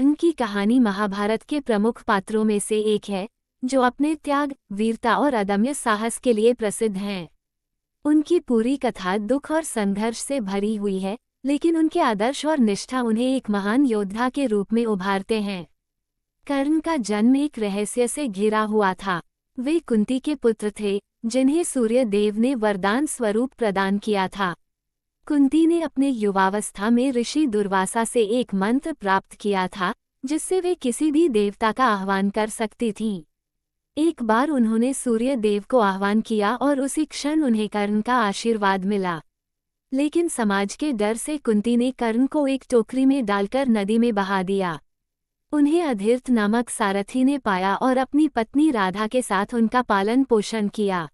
कर्ण की कहानी महाभारत के प्रमुख पात्रों में से एक है, जो अपने त्याग, वीरता और अदम्य साहस के लिए प्रसिद्ध हैं। उनकी पूरी कथा दुख और संघर्ष से भरी हुई है, लेकिन उनके आदर्श और निष्ठा उन्हें एक महान योद्धा के रूप में उभारते हैं। कर्ण का जन्म एक रहस्य से घिरा हुआ था। वे कुंती के पुत्र थे, जिन्हें सूर्य देव ने वरदान स्वरूप प्रदान किया था। कुंती ने अपने युवावस्था में ऋषि दुर्वासा से एक मंत्र प्राप्त किया था, जिससे वे किसी भी देवता का आह्वान कर सकती थीं। एक बार उन्होंने सूर्य देव को आह्वान किया और उसी क्षण उन्हें कर्ण का आशीर्वाद मिला। लेकिन समाज के डर से कुंती ने कर्ण को एक टोकरी में डालकर नदी में बहा दिया। उन्हें अधीर्त नामक सारथी ने पाया और अपनी पत्नी राधा के साथ उनका पालन पोषण किया।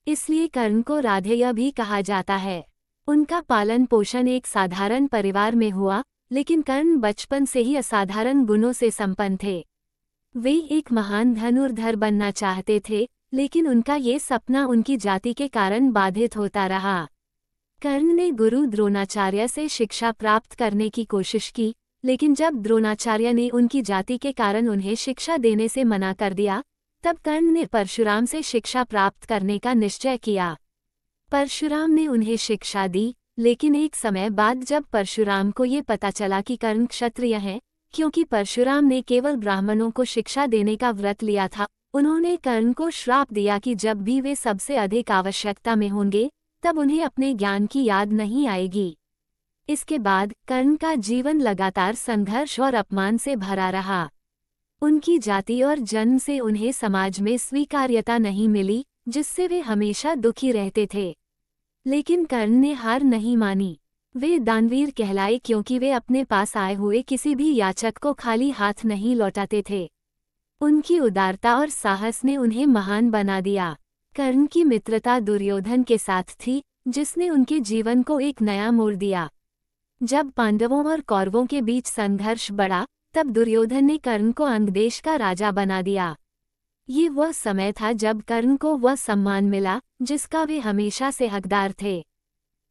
इसलिए कर्ण को राधेय भी कहा जाता है। उनका पालन पोषण एक साधारण परिवार में हुआ, लेकिन कर्ण बचपन से ही असाधारण गुणों से संपन्न थे। वे एक महान धनुर्धर बनना चाहते थे, लेकिन उनका ये सपना उनकी जाति के कारण बाधित होता रहा। कर्ण ने गुरु द्रोणाचार्य से शिक्षा प्राप्त करने की कोशिश की, लेकिन जब द्रोणाचार्य ने उनकी जाति के कारण उन्हें शिक्षा देने से मना कर दिया, तब कर्ण ने परशुराम से शिक्षा प्राप्त करने का निश्चय किया। परशुराम ने उन्हें शिक्षा दी, लेकिन एक समय बाद जब परशुराम को ये पता चला कि कर्ण क्षत्रिय हैं, क्योंकि परशुराम ने केवल ब्राह्मणों को शिक्षा देने का व्रत लिया था, उन्होंने कर्ण को श्राप दिया कि जब भी वे सबसे अधिक आवश्यकता में होंगे, तब उन्हें अपने ज्ञान की याद नहीं आएगी। इसके बाद कर्ण का जीवन लगातार संघर्ष और अपमान से भरा रहा। उनकी जाति और जन्म से उन्हें समाज में स्वीकार्यता नहीं मिली, जिससे वे हमेशा दुखी रहते थे। लेकिन कर्ण ने हार नहीं मानी। वे दानवीर कहलाए क्योंकि वे अपने पास आए हुए किसी भी याचक को खाली हाथ नहीं लौटाते थे। उनकी उदारता और साहस ने उन्हें महान बना दिया। कर्ण की मित्रता दुर्योधन के साथ थी, जिसने उनके जीवन को एक नया मोड़ दिया। जब पांडवों और कौरवों के बीच संघर्ष बढ़ा, तब दुर्योधन ने कर्ण को अंगदेश का राजा बना दिया। ये वह समय था जब कर्ण को वह सम्मान मिला, जिसका वे हमेशा से हकदार थे।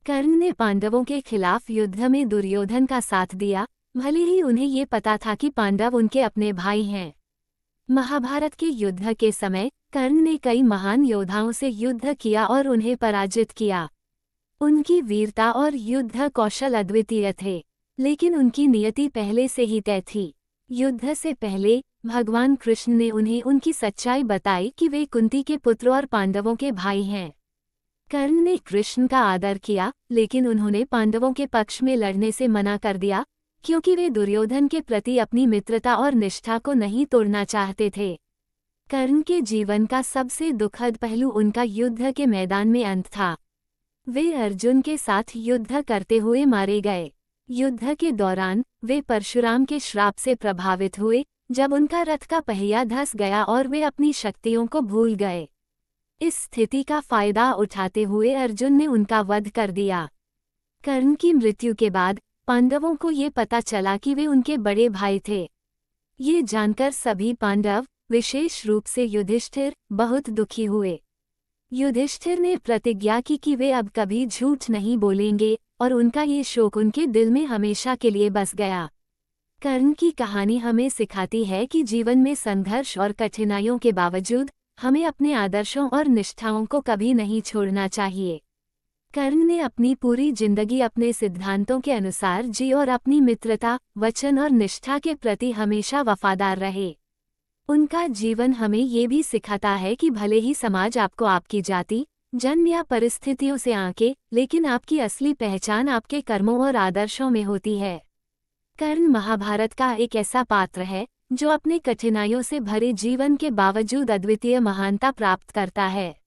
कर्ण ने पांडवों के खिलाफ युद्ध में दुर्योधन का साथ दिया, भले ही उन्हें ये पता था कि पांडव उनके अपने भाई हैं। महाभारत के युद्ध के समय कर्ण ने कई महान योद्धाओं से युद्ध किया और उन्हें पराजित किया। उनकी वीरता और युद्ध कौशल अद्वितीय थे, लेकिन उनकी नियति पहले से ही तय थी। युद्ध से पहले भगवान कृष्ण ने उन्हें उनकी सच्चाई बताई कि वे कुंती के पुत्र और पांडवों के भाई हैं। कर्ण ने कृष्ण का आदर किया, लेकिन उन्होंने पांडवों के पक्ष में लड़ने से मना कर दिया, क्योंकि वे दुर्योधन के प्रति अपनी मित्रता और निष्ठा को नहीं तोड़ना चाहते थे। कर्ण के जीवन का सबसे दुखद पहलू उनका युद्ध के मैदान में अंत था। वे अर्जुन के साथ युद्ध करते हुए मारे गए। युद्ध के दौरान वे परशुराम के श्राप से प्रभावित हुए, जब उनका रथ का पहिया धंस गया और वे अपनी शक्तियों को भूल गए। इस स्थिति का फायदा उठाते हुए अर्जुन ने उनका वध कर दिया। कर्ण की मृत्यु के बाद पांडवों को ये पता चला कि वे उनके बड़े भाई थे। ये जानकर सभी पांडव, विशेष रूप से युधिष्ठिर, बहुत दुखी हुए। युधिष्ठिर ने प्रतिज्ञा की कि वे अब कभी झूठ नहीं बोलेंगे, और उनका ये शोक उनके दिल में हमेशा के लिए बस गया। कर्ण की कहानी हमें सिखाती है कि जीवन में संघर्ष और कठिनाइयों के बावजूद हमें अपने आदर्शों और निष्ठाओं को कभी नहीं छोड़ना चाहिए। कर्ण ने अपनी पूरी जिंदगी अपने सिद्धांतों के अनुसार जी और अपनी मित्रता, वचन और निष्ठा के प्रति हमेशा वफादार रहे। उनका जीवन हमें ये भी सिखाता है कि भले ही समाज आपको आपकी जाति, जन्म या परिस्थितियों से आंके, लेकिन आपकी असली पहचान आपके कर्मों और आदर्शों में होती है। कर्ण महाभारत का एक ऐसा पात्र है, जो अपने कठिनाइयों से भरे जीवन के बावजूद अद्वितीय महानता प्राप्त करता है।